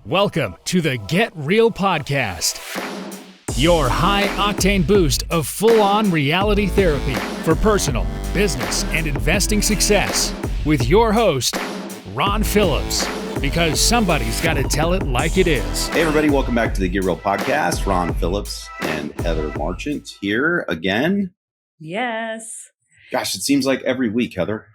Welcome to the Get Real Podcast, your high-octane boost of full-on reality therapy for personal, business, and investing success with your host, Ron Phillips, because somebody's got to tell it like it is. Hey, everybody. Welcome back to the Get Real Podcast. Ron Phillips and Heather Marchant here again. Yes. Gosh, it seems like every week, Heather.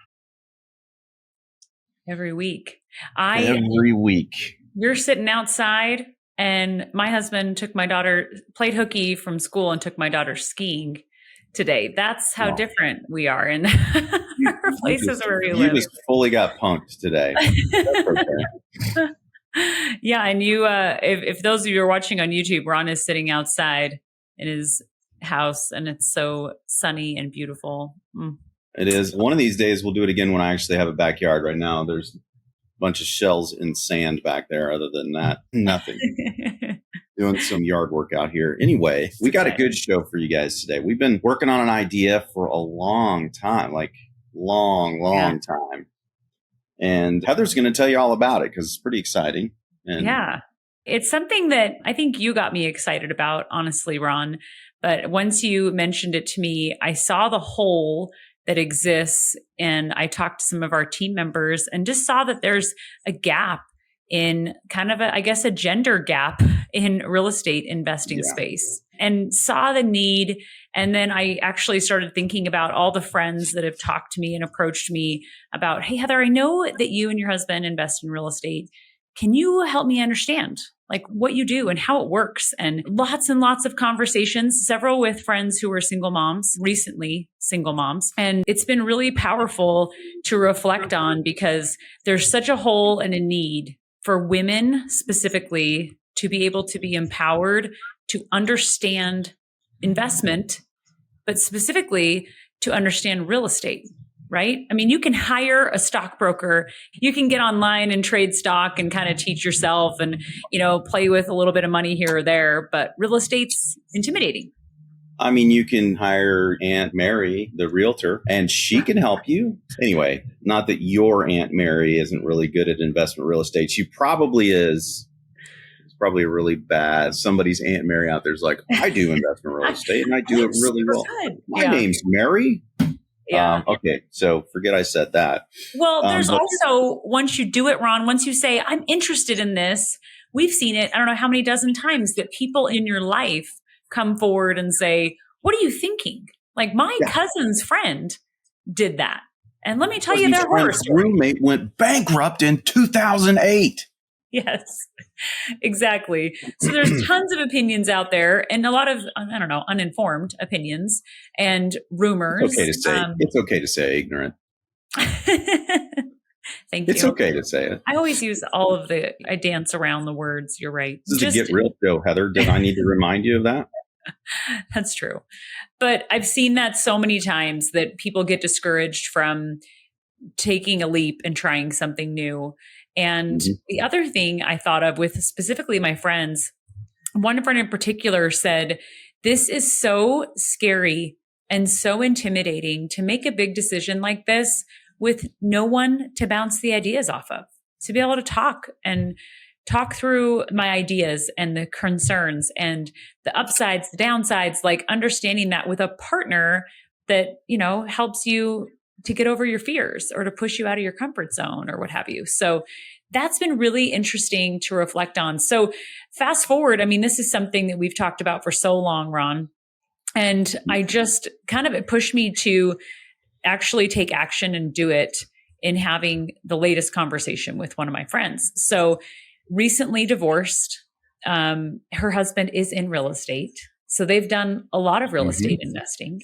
Every week. Every week. You're sitting outside, and my husband played hooky from school and took my daughter skiing today. That's how different we are in our places where we live. You just fully got punked today. Yeah, and you, if those of you are watching on YouTube, Ron is sitting outside in his house, and it's so sunny and beautiful. It is. One of these days, we'll do it again when I actually have a backyard. Right now, there's bunch of shells and sand back there. Other than that, nothing. Doing some yard work out here. Anyway, we got a good show for you guys today. We've been working on an idea for a long time, long time. And Heather's going to tell you all about it because it's pretty exciting. And yeah, it's something that I think you got me excited about, honestly, Ron. But once you mentioned it to me, I saw the hole that exists. And I talked to some of our team members and just saw that there's a gap in kind of a gender gap in real estate investing space, and saw the need. And then I actually started thinking about all the friends that have talked to me and approached me about, hey, Heather, I know that you and your husband invest in real estate. Can you help me understand like what you do and how it works? And lots of conversations, several with friends who are recently single moms. And it's been really powerful to reflect on because there's such a hole and a need for women specifically to be able to be empowered to understand investment, but specifically to understand real estate. Right? I mean, you can hire a stockbroker, you can get online and trade stock and kind of teach yourself and, play with a little bit of money here or there, but real estate's intimidating. I mean, you can hire Aunt Mary, the realtor, and she can help you. Anyway, not that your Aunt Mary isn't really good at investment real estate. She probably is. It's probably a really bad. Somebody's Aunt Mary out there is like, I do investment real estate and I do it really well. My name's Mary. Yeah. Okay. So forget I said that. Well, there's also, once you do it, Ron, once you say, I'm interested in this, we've seen it, I don't know how many dozen times that people in your life come forward and say, what are you thinking? Like my cousin's friend did that. And let me tell you their horror story. Roommate went bankrupt in 2008. Yes, exactly. So there's tons of opinions out there and a lot of, uninformed opinions and rumors. It's okay to say ignorant. Thank you. It's okay to say it. I always use I dance around the words. You're right. This is a Get Real show, Heather. Did I need to remind you of that? That's true. But I've seen that so many times that people get discouraged from taking a leap and trying something new. And the other thing I thought of with specifically my friends, one friend in particular said, this is so scary and so intimidating to make a big decision like this with no one to bounce the ideas off of, to be able to talk through my ideas and the concerns and the upsides, the downsides, like understanding that with a partner that, helps you to get over your fears or to push you out of your comfort zone or what have you. So that's been really interesting to reflect on. So fast forward, this is something that we've talked about for so long, Ron. And I just it pushed me to actually take action and do it in having the latest conversation with one of my friends. So recently divorced, her husband is in real estate. So they've done a lot of real estate investing.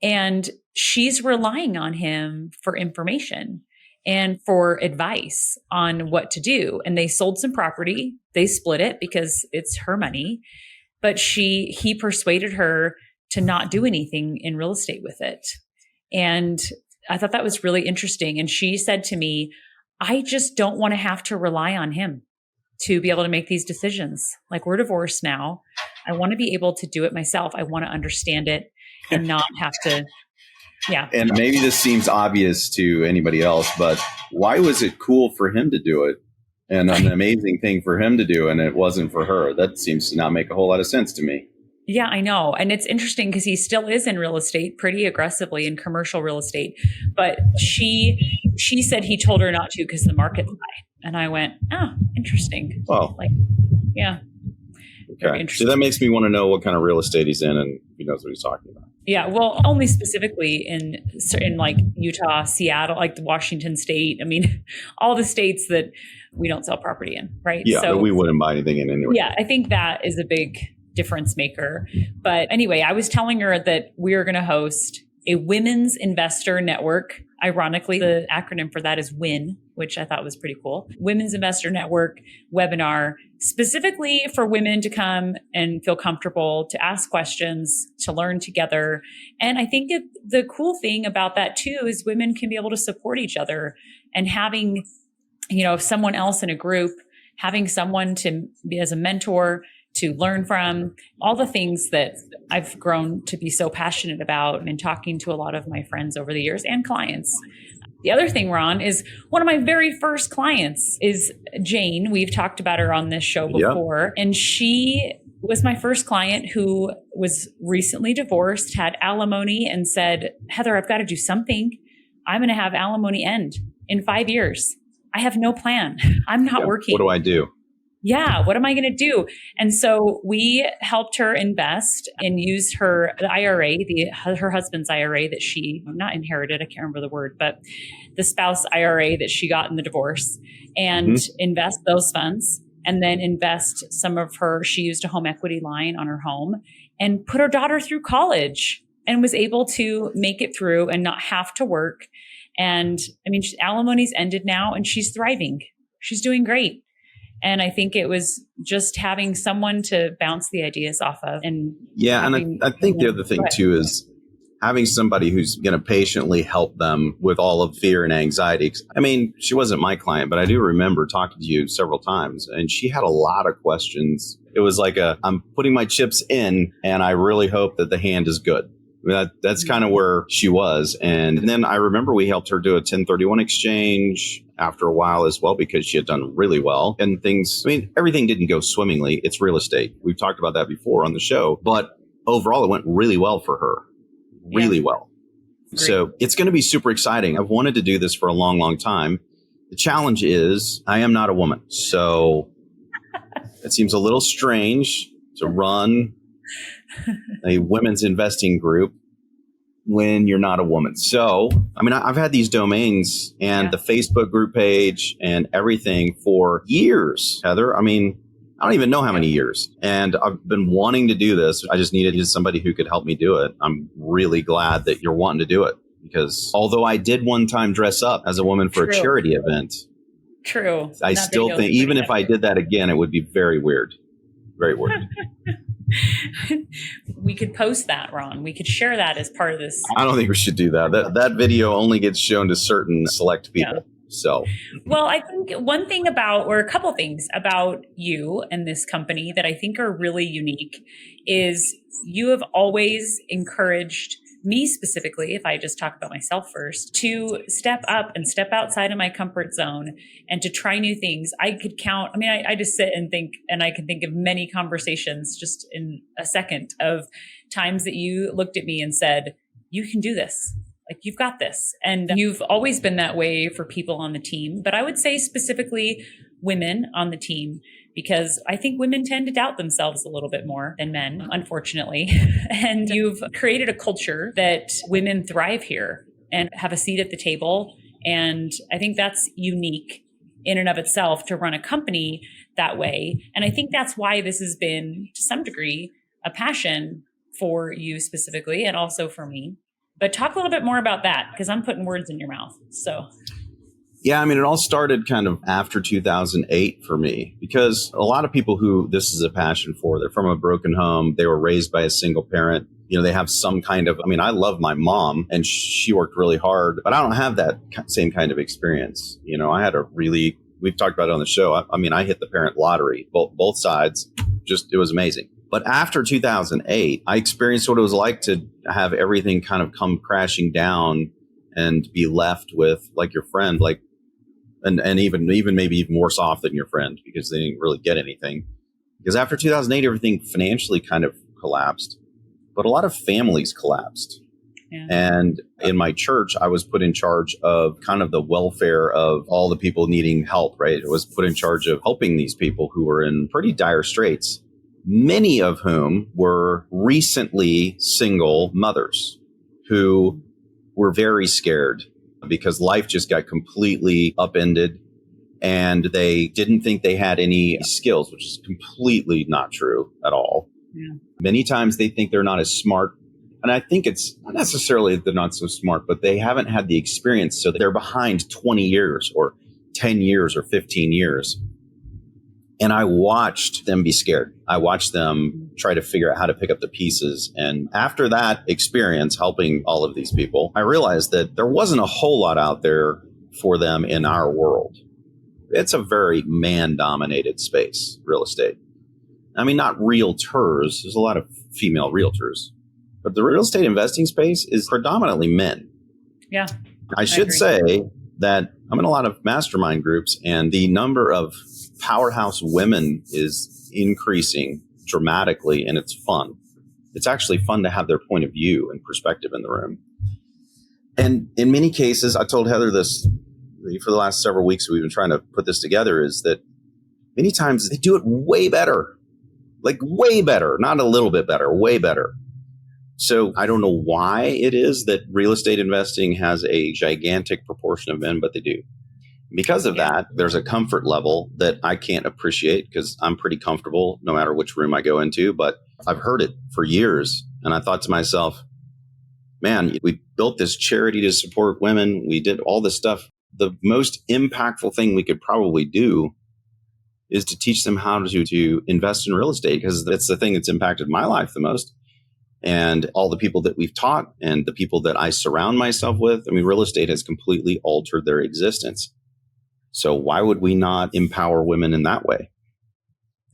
And she's relying on him for information and for advice on what to do. And they sold some property. They split it because it's her money. But he persuaded her to not do anything in real estate with it. And I thought that was really interesting. And she said to me, I just don't want to have to rely on him to be able to make these decisions. Like we're divorced now. I want to be able to do it myself. I want to understand it and not have to. Yeah. And maybe this seems obvious to anybody else, but why was it cool for him to do it and an amazing thing for him to do, and it wasn't for her. That seems to not make a whole lot of sense to me. Yeah, I know. And it's interesting because he still is in real estate pretty aggressively in commercial real estate. But she said he told her not to because the market's high. And I went, oh, interesting. Well, yeah. Okay. So that makes me want to know what kind of real estate he's in and if he knows what he's talking about. Yeah, well, only specifically in like Utah, Seattle, like the Washington State. I mean, all the states that we don't sell property in, right? Yeah, so, but we wouldn't buy anything in anyway. Yeah, I think that is a big difference maker. But anyway, I was telling her that we are going to host a women's investor network. Ironically, the acronym for that is WIN, which I thought was pretty cool. Women's Investor Network webinar, specifically for women to come and feel comfortable to ask questions, to learn together. And I think the cool thing about that too is women can be able to support each other, and having, someone else in a group, having someone to be as a mentor, to learn from, all the things that I've grown to be so passionate about and talking to a lot of my friends over the years and clients. The other thing, Ron, is one of my very first clients is Jane. We've talked about her on this show before. Yep. And she was my first client who was recently divorced, had alimony, and said, Heather, I've got to do something. I'm going to have alimony end in 5 years. I have no plan. I'm not working. What do I do? Yeah, what am I going to do? And so we helped her invest and use the IRA, her husband's IRA that she not inherited, I can't remember the word, but the spouse IRA that she got in the divorce, and invest those funds, and then invest some of she used a home equity line on her home and put her daughter through college, and was able to make it through and not have to work. And I mean, alimony's ended now and she's thriving. She's doing great. And I think it was just having someone to bounce the ideas off of. And I think the other thing too is having somebody who's going to patiently help them with all of fear and anxiety. I mean, she wasn't my client, but I do remember talking to you several times, and she had a lot of questions. It was like I'm putting my chips in, and I really hope that the hand is good. That's kind of where she was. And then I remember we helped her do a 1031 exchange after a while as well, because she had done really well. And everything didn't go swimmingly. It's real estate. We've talked about that before on the show. But overall, it went really well for her. Really well. Great. So it's going to be super exciting. I've wanted to do this for a long, long time. The challenge is I am not a woman. So it seems a little strange to run a women's investing group when you're not a woman. So, I mean, I've had these domains and the Facebook group page and everything for years, Heather. I mean, I don't even know how many years. And I've been wanting to do this. I just needed somebody who could help me do it. I'm really glad that you're wanting to do it, because although I did one time dress up as a woman for a charity event. True. I still think even if I did that again, it would be very weird. Very weird. We could post that, Ron. We could share that as part of this. I don't think we should do that. That video only gets shown to certain select people. Yeah. So, well, I think a couple things about you and this company that I think are really unique is you have always encouraged me specifically, if I just talk about myself first, to step up and step outside of my comfort zone and to try new things. I just sit and think, and I can think of many conversations just in a second of times that you looked at me and said, you can do this. Like, you've got this. And you've always been that way for people on the team. But I would say specifically women on the team, because I think women tend to doubt themselves a little bit more than men, unfortunately. And you've created a culture that women thrive here and have a seat at the table. And I think that's unique in and of itself to run a company that way. And I think that's why this has been, to some degree, a passion for you specifically, and also for me. But talk a little bit more about that, because I'm putting words in your mouth. So. Yeah, I mean, it all started kind of after 2008 for me, because a lot of people who this is a passion for, they're from a broken home. They were raised by a single parent. They have some kind of, I love my mom and she worked really hard, but I don't have that same kind of experience. I had we've talked about it on the show. I hit the parent lottery, both sides. It was amazing. But after 2008, I experienced what it was like to have everything kind of come crashing down and be left with, like your friend, like and even maybe even worse off than your friend because they didn't really get anything. Because after 2008, everything financially kind of collapsed, but a lot of families collapsed. Yeah. And in my church, I was put in charge of kind of the welfare of all the people needing help, right? It was put in charge of helping these people who were in pretty dire straits, many of whom were recently single mothers who were very scared because life just got completely upended and they didn't think they had any skills, which is completely not true at all. Yeah. Many times they think they're not as smart. And I think it's not necessarily that they're not so smart, but they haven't had the experience. So they're behind 20 years or 10 years or 15 years. And I watched them be scared. I watched them try to figure out how to pick up the pieces. And after that experience helping all of these people, I realized that there wasn't a whole lot out there for them in our world. It's a very man-dominated space, real estate. I mean, not realtors. There's a lot of female realtors. But the real estate investing space is predominantly men. Yeah. I should agree. say that I'm in a lot of mastermind groups, and the number of powerhouse women is increasing dramatically, and it's fun. It's actually fun to have their point of view and perspective in the room. And in many cases, I told Heather this for the last several weeks, we've been trying to put this together, is that many times they do it way better, like way better, not a little bit better, way better. So I don't know why it is that real estate investing has a gigantic proportion of men, but they do. Because of that, there's a comfort level that I can't appreciate because I'm pretty comfortable no matter which room I go into. But I've heard it for years. And I thought to myself, man, we built this charity to support women. We did all this stuff. The most impactful thing we could probably do is to teach them how to invest in real estate, because that's the thing that's impacted my life the most. And all the people that we've taught and the people that I surround myself with, I mean, real estate has completely altered their existence. So why would we not empower women in that way?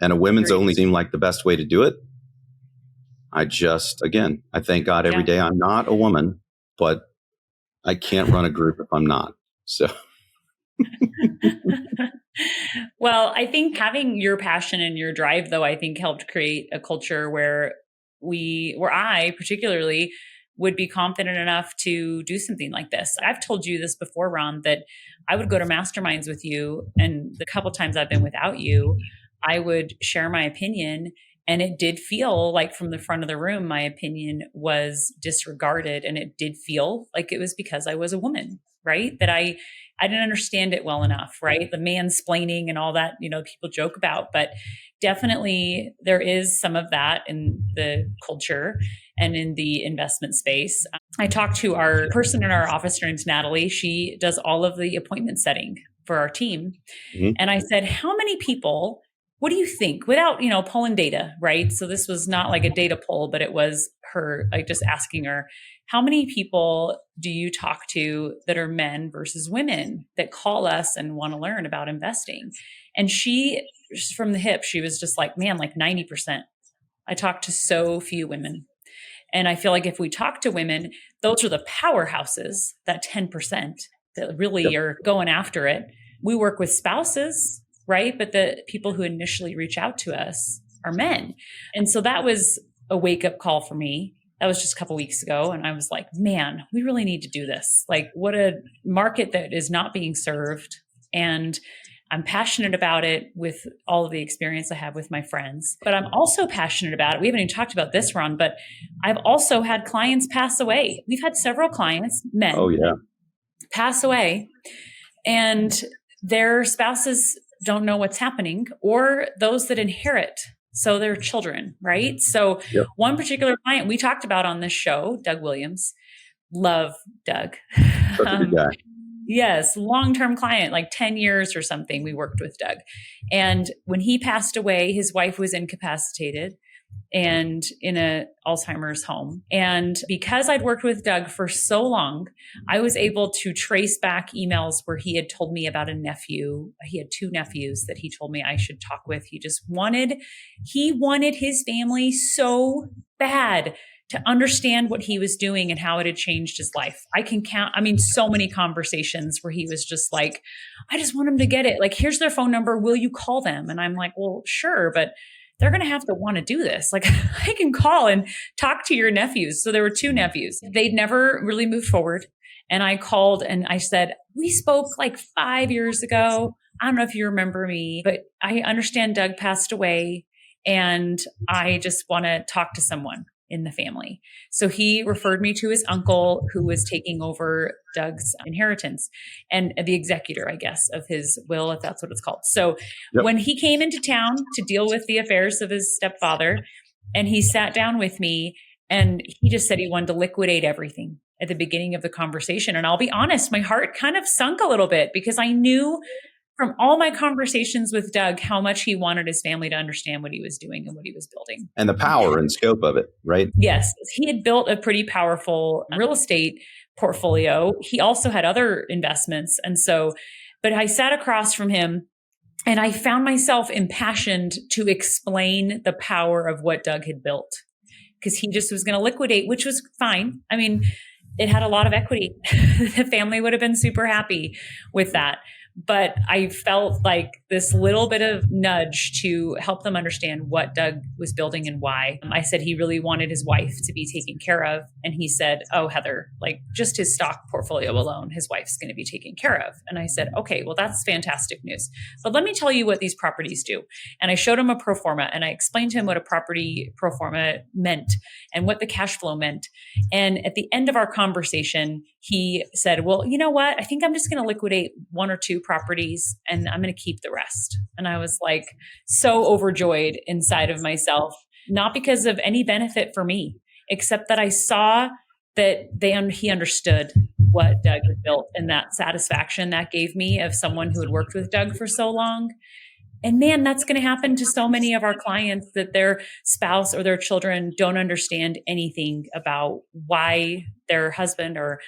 And a women's only seemed like the best way to do it. I thank God every day I'm not a woman, but I can't run a group if I'm not. So. Well, I think having your passion and your drive, though, I think helped create a culture where I particularly would be confident enough to do something like this. I've told you this before, Ron, that I would go to masterminds with you, and the couple times I've been without you, I would share my opinion. And it did feel like from the front of the room, my opinion was disregarded. And it did feel like it was because I was a woman, right? That I didn't understand it well enough, right? The mansplaining and all that, people joke about, but definitely there is some of that in the culture and in the investment space. I talked to our person in our office, her name's Natalie. She does all of the appointment setting for our team. Mm-hmm. And I said, how many people, what do you think, without, pulling data, right? So this was not like a data poll, but it was her, like just asking her, how many people do you talk to that are men versus women that call us and want to learn about investing? And she, just from the hip, she was just like, man, like 90%. I talk to so few women. And I feel like if we talk to women, those are the powerhouses, that 10% that really are going after it. We work with spouses, right? But the people who initially reach out to us are men. And so that was a wake-up call for me. That was just a couple weeks ago. And I was like, man, we really need to do this. Like, what a market that is not being served. And I'm passionate about it with all of the experience I have with my friends. But I'm also passionate about it. We haven't even talked about this, Ron, but I've also had clients pass away. We've had several clients, men, pass away. And their spouses don't know what's happening, or those that inherit. So their children, right? So one particular client we talked about on this show, Doug Williams, love Doug. Such a good guy. Yes, long-term client, like 10 years or something, we worked with Doug. And when he passed away, his wife was incapacitated and in a Alzheimer's home. And because I'd worked with Doug for so long, I was able to trace back emails where he had told me about a nephew. He had 2 nephews that he told me I should talk with. He wanted his family so bad to understand what he was doing and how it had changed his life. I can count, so many conversations where he was just like, I just want him to get it. Like, here's their phone number. Will you call them? And I'm like, well, sure, but they're going to have to want to do this. Like, I can call and talk to your nephews. So there were 2 nephews. They'd never really moved forward. And I called and I said, we spoke like 5 years ago. I don't know if you remember me, but I understand Doug passed away and I just want to talk to someone in the family. So he referred me to his uncle who was taking over Doug's inheritance and the executor, I guess, of his will, if that's what it's called. So when he came into town to deal with the affairs of his stepfather, and he sat down with me and he just said he wanted to liquidate everything at the beginning of the conversation. And I'll be honest, my heart kind of sunk a little bit because I knew from all my conversations with Doug how much he wanted his family to understand what he was doing and what he was building. And the power and scope of it, right? Yes. He had built a pretty powerful real estate portfolio. He also had other investments. And so, but I sat across from him and I found myself impassioned to explain the power of what Doug had built because he just was going to liquidate, which was fine. I mean, it had a lot of equity. The family would have been super happy with that. But I felt like this little bit of nudge to help them understand what Doug was building and why. I said he really wanted his wife to be taken care of. And he said, oh, Heather, like just his stock portfolio alone, his wife's going to be taken care of. And I said, okay, well, that's fantastic news. But let me tell you what these properties do. And I showed him a pro forma and I explained to him what a property pro forma meant and what the cash flow meant. And at the end of our conversation, he said, well, you know what? I think I'm just going to liquidate 1 or 2 properties and I'm going to keep the rest. And I was like so overjoyed inside of myself, not because of any benefit for me, except that I saw that he understood what Doug had built and that satisfaction that gave me of someone who had worked with Doug for so long. And man, that's going to happen to so many of our clients that their spouse or their children don't understand anything about why their husband or,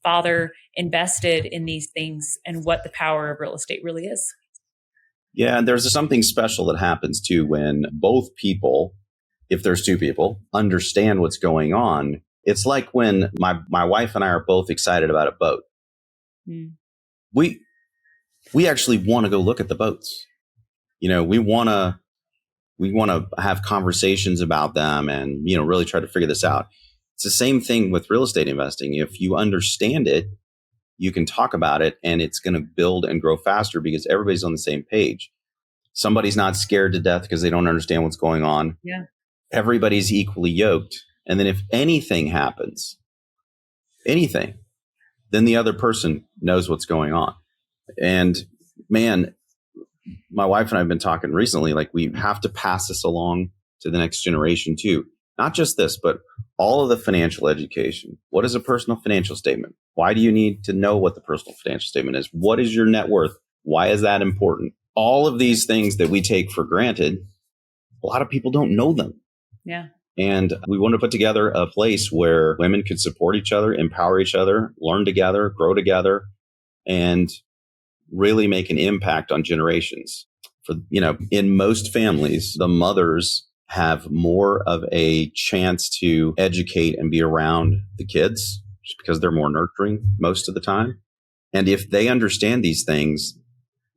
father invested in these things and what the power of real estate really is. Yeah, there's something special that happens too when both people, if there's 2 people, understand what's going on. It's like when my wife and I are both excited about a boat. Mm. We actually want to go look at the boats. We want to have conversations about them and, really try to figure this out. It's the same thing with real estate investing. If you understand it, you can talk about it and it's going to build and grow faster because everybody's on the same page. Somebody's not scared to death because they don't understand what's going on. Yeah. Everybody's equally yoked. And then if anything happens, then the other person knows what's going on. And man, my wife and I have been talking recently, like we have to pass this along to the next generation too. Not just this, but all of the financial education. What is a personal financial statement? Why do you need to know what the personal financial statement is? What is your net worth? Why is that important? All of these things that we take for granted, a lot of people don't know them. Yeah. And we want to put together a place where women can support each other, empower each other, learn together, grow together, and really make an impact on generations. For, in most families, the mothers have more of a chance to educate and be around the kids just because they're more nurturing most of the time. And if they understand these things,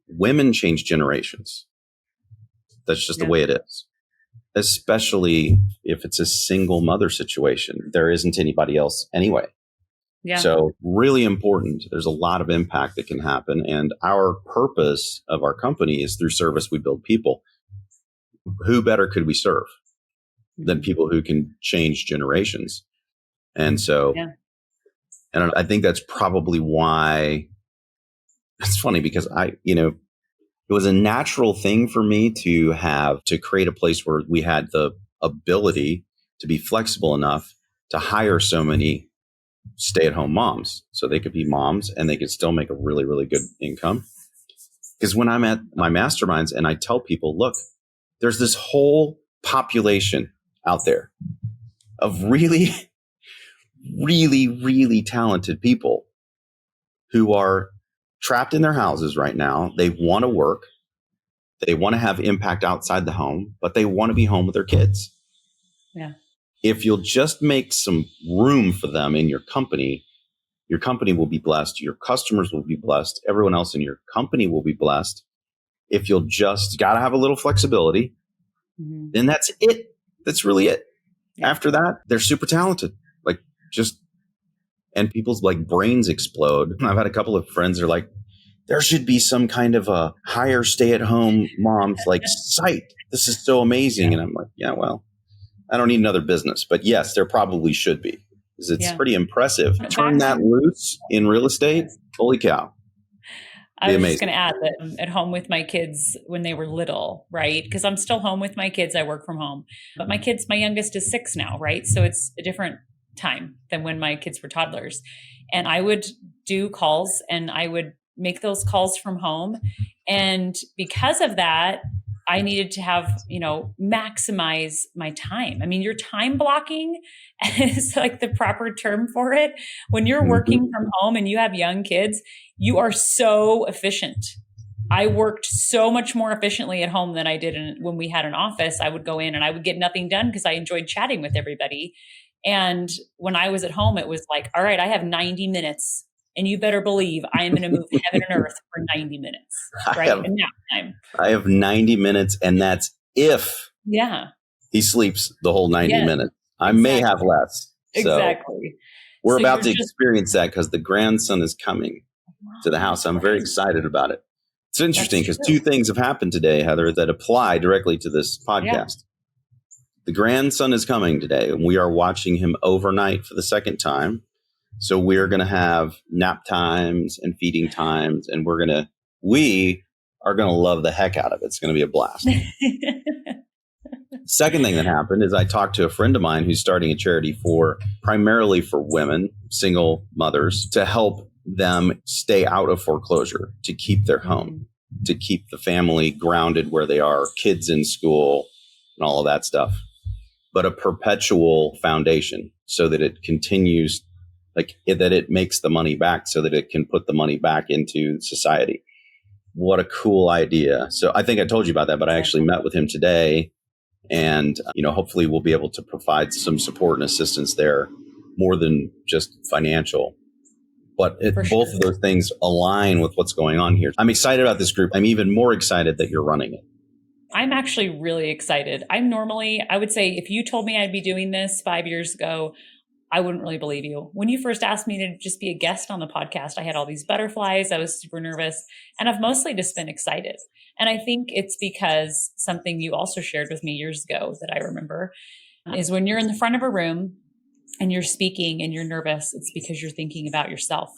women change generations. That's just the way it is. Especially if it's a single mother situation. There isn't anybody else anyway. Yeah. So really important. There's a lot of impact that can happen. And our purpose of our company is through service, we build people. Who better could we serve than people who can change generations? And so, and I think that's probably why it's funny because it was a natural thing for me to create a place where we had the ability to be flexible enough to hire so many stay-at-home moms so they could be moms and they could still make a really, really good income. Because when I'm at my masterminds and I tell people, look, there's this whole population out there of really, really, really talented people who are trapped in their houses right now. They want to work. They want to have impact outside the home, but they want to be home with their kids. Yeah. if you'll just make some room for them in your company will be blessed. Your customers will be blessed. Everyone else in your company will be blessed. If you'll just got to have a little flexibility, then that's it. That's really it. Yeah. After that, they're super talented. And people's brains explode. I've had a couple of friends that are like, there should be some kind of a higher stay-at-home moms site. This is so amazing. And I'm like, yeah, well, I don't need another business. But yes, there probably should be. Because it's pretty impressive. Turn that loose in real estate. Holy cow. I was just going to add that I'm at home with my kids when they were little, right? Because I'm still home with my kids. I work from home. But my youngest is 6 now, right? So it's a different time than when my kids were toddlers. And I would do calls and I would make those calls from home. And because of that, I needed to have, maximize my time. I mean, your time blocking is the proper term for it. When you're working from home and you have young kids, you are so efficient. I worked so much more efficiently at home than I did when we had an office. I would go in and I would get nothing done because I enjoyed chatting with everybody. And when I was at home, it was like, all right, I have 90 minutes and you better believe I am going to move heaven and earth for 90 minutes. Right. And nap time. I have 90 minutes and that's if he sleeps the whole 90 minutes. I may have less. Exactly. We're about to experience that because the grandson is coming to the house. I'm very excited about it. It's interesting because 2 things have happened today, Heather, that apply directly to this podcast. Yeah. The grandson is coming today, and we are watching him overnight for the second time. So we're going to have nap times and feeding times, and we are going to love the heck out of it. It's going to be a blast. Second thing that happened is I talked to a friend of mine who's starting a charity primarily for women, single mothers, to help them stay out of foreclosure, to keep their home, to keep the family grounded where they are, kids in school, and all of that stuff. But a perpetual foundation so that it continues, that it makes the money back so that it can put the money back into society. What a cool idea. So I think I told you about that, but I actually met with him today and, hopefully we'll be able to provide some support and assistance there more than just financial. But both of those things align with what's going on here. I'm excited about this group. I'm even more excited that you're running it. I'm actually really excited. I would say if you told me I'd be doing this 5 years ago, I wouldn't really believe you. When you first asked me to just be a guest on the podcast, I had all these butterflies. I was super nervous, and I've mostly just been excited. And I think it's because something you also shared with me years ago that I remember is when you're in the front of a room and you're speaking and you're nervous, it's because you're thinking about yourself.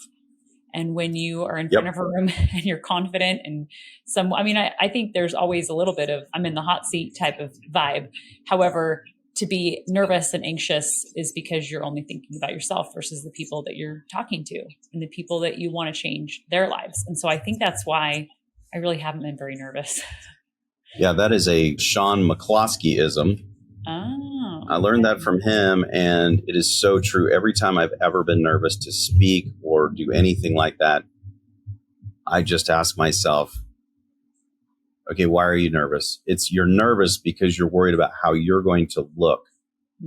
And when you are in front of a room and you're confident and I think there's always a little bit of I'm in the hot seat type of vibe. However, to be nervous and anxious is because you're only thinking about yourself versus the people that you're talking to and the people that you want to change their lives. And so I think that's why I really haven't been very nervous. Yeah, that is a Sean McCloskey-ism. Oh. I learned that from him, and it is so true. Every time I've ever been nervous to speak or do anything like that, I just ask myself, okay, why are you nervous? You're nervous because you're worried about how you're going to look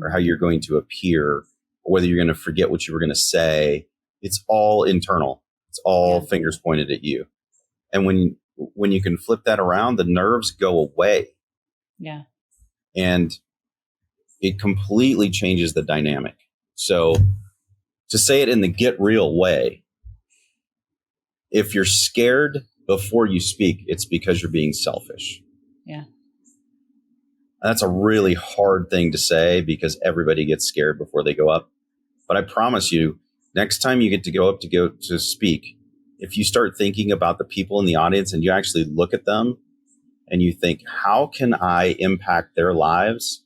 or how you're going to appear, or whether you're going to forget what you were going to say. It's all internal. It's all fingers pointed at you. And when you can flip that around, the nerves go away. Yeah. And it completely changes the dynamic. So to say it in the get real way, if you're scared before you speak, it's because you're being selfish. Yeah. That's a really hard thing to say because everybody gets scared before they go up. But I promise you, next time you get to go up to speak, if you start thinking about the people in the audience and you actually look at them and you think, how can I impact their lives?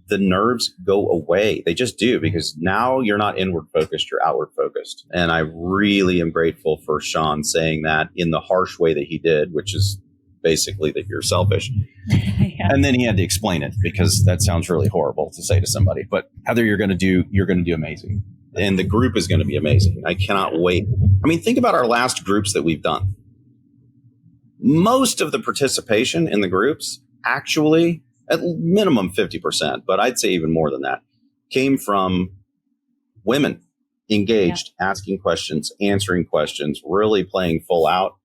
The nerves go away. They just do, because now you're not inward focused, you're outward focused. And I really am grateful for Sean saying that in the harsh way that he did, which is basically that you're selfish. Yeah. And then he had to explain it because that sounds really horrible to say to somebody. But Heather, you're going to do amazing. And the group is going to be amazing. I cannot wait. I mean, think about our last groups that we've done. Most of the participation in the groups, actually, at minimum 50%, but I'd say even more than that, came from women engaged, asking questions, answering questions, really playing full out.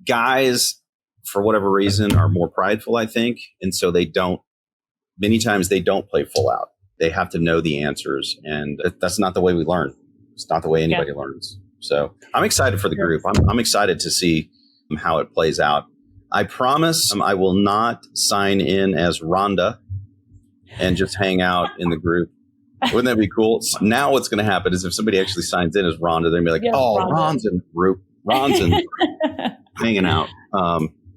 Guys, for whatever reason, are more prideful, I think. And so many times they don't play full out. They have to know the answers. And that's not the way we learn. It's not the way anybody learns. So I'm excited for the group. I'm excited to see how it plays out. I promise I will not sign in as Rhonda and just hang out in the group. Wouldn't that be cool? Now what's going to happen is if somebody actually signs in as Rhonda, they're going to be like, Rhonda. Ron's in group. Ron's in hanging out.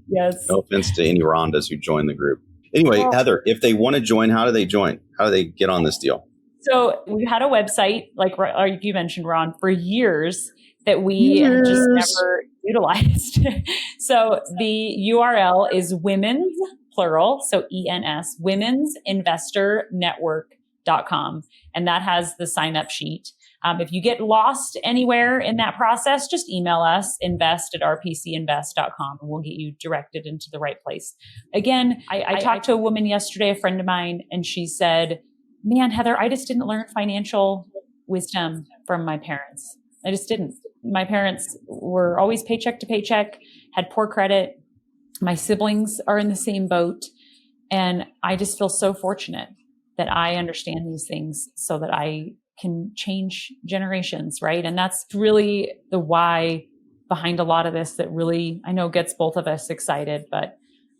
Yes. No offense to any Rhondas who join the group. Anyway, Heather, if they want to join, how do they join? How do they get on this deal? So we had a website, like you mentioned, Ron, for years that we just never utilized. So the URL is women's, plural, so ENS, women'sinvestornetwork.com. And that has the sign up sheet. If you get lost anywhere in that process, just email us, invest@rpcinvest.com, and we'll get you directed into the right place. Again, I talked to a woman yesterday, a friend of mine, and she said, man, Heather, I just didn't learn financial wisdom from my parents. I just didn't. My parents were always paycheck to paycheck, had poor credit. My siblings are in the same boat. And I just feel so fortunate that I understand these things so that I can change generations, right? And that's really the why behind a lot of this that really, I know, gets both of us excited. But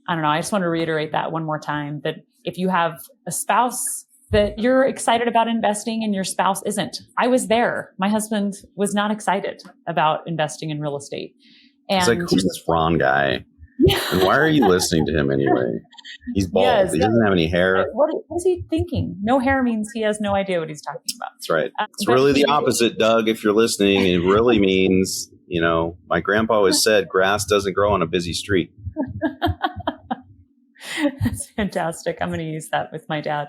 I don't know, I just want to reiterate that one more time, that if you have a spouse that you're excited about investing and your spouse isn't. I was there. My husband was not excited about investing in real estate. And it's like, who's this Ron guy? Yeah. And why are you listening to him anyway? He's bald. Yes, he doesn't have any hair. What is he thinking? No hair means he has no idea what he's talking about. That's right. It's really the opposite, Doug, if you're listening. It really means, my grandpa always said grass doesn't grow on a busy street. That's fantastic. I'm going to use that with my dad.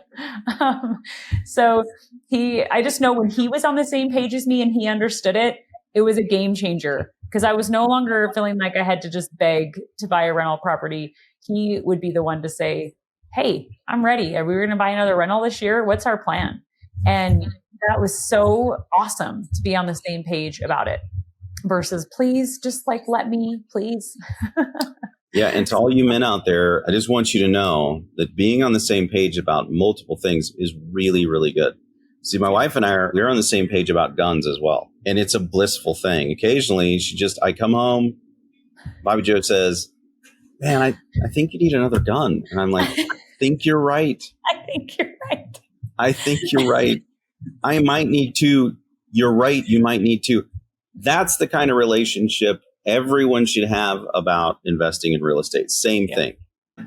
So I just know when he was on the same page as me and he understood it, it was a game changer, because I was no longer feeling like I had to just beg to buy a rental property. He would be the one to say, hey, I'm ready. Are we going to buy another rental this year? What's our plan? And that was so awesome to be on the same page about it versus please just let me, please. Yeah. And to all you men out there, I just want you to know that being on the same page about multiple things is really, really good. See, my wife and we're on the same page about guns as well. And it's a blissful thing. Occasionally I come home, Bobby Joe says, man, I think you need another gun. And I'm like, I think you're right. I think you're right. I think you're right. I might need to. You're right. You might need to. That's the kind of relationship everyone should have about investing in real estate. Same thing.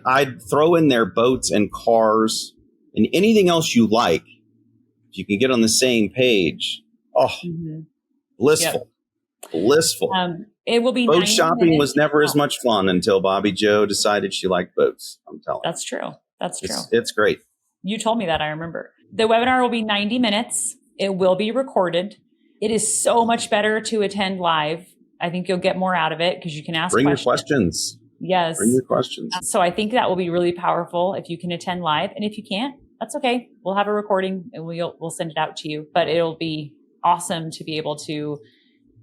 I'd throw in there boats and cars and anything else you like. If you can get on the same page. Oh, blissful. Yep. Blissful. It will be boat shopping was never as much fun until Bobby Joe decided she liked boats. I'm telling you. That's true. That's true. It's great. You told me that. I remember. The webinar will be 90 minutes. It will be recorded. It is so much better to attend live. I think you'll get more out of it because you can ask Bring your questions. Yes. Bring your questions. So I think that will be really powerful if you can attend live. And if you can't, that's okay. We'll have a recording and we'll send it out to you. But it'll be awesome to be able to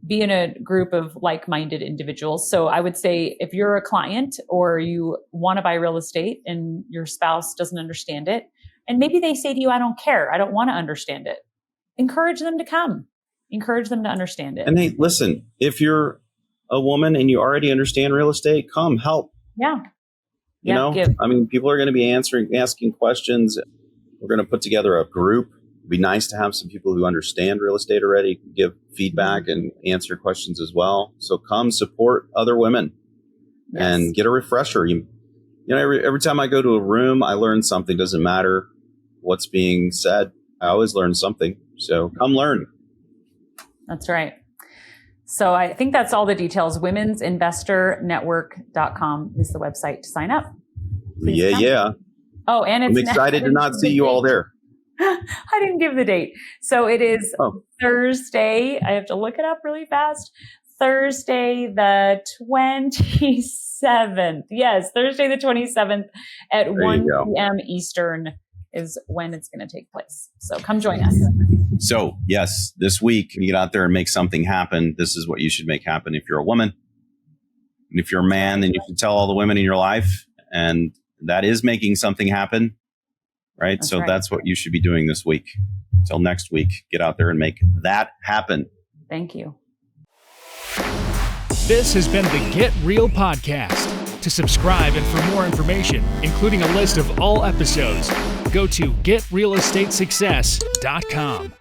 be in a group of like-minded individuals. So I would say if you're a client or you want to buy real estate and your spouse doesn't understand it, and maybe they say to you, I don't care, I don't want to understand it, encourage them to come. Encourage them to understand it. And hey, listen, if you're a woman and you already understand real estate, come help. Yeah. People are going to be asking questions. We're going to put together a group. It'd be nice to have some people who understand real estate already, give feedback and answer questions as well. So come support other women and get a refresher. Every time I go to a room, I learn something. Doesn't matter what's being said. I always learn something. So come learn. That's right. So I think that's all the details. Women'sinvestornetwork.com is the website to sign up. Please come. Yeah. Oh, and I'm excited to not see you all there. I didn't give the date. So it is Thursday. I have to look it up really fast. Thursday, the 27th. Yes, Thursday, the 27th at 1 p.m. Eastern. is when it's going to take place. So come join us. So yes, this week, you get out there and make something happen. This is what you should make happen if you're a woman. And if you're a man, then you should tell all the women in your life. And that is making something happen, right? So that's what you should be doing this week. Until next week, get out there and make that happen. Thank you. This has been the Get Real Podcast. To subscribe and for more information, including a list of all episodes, go to getrealestatesuccess.com.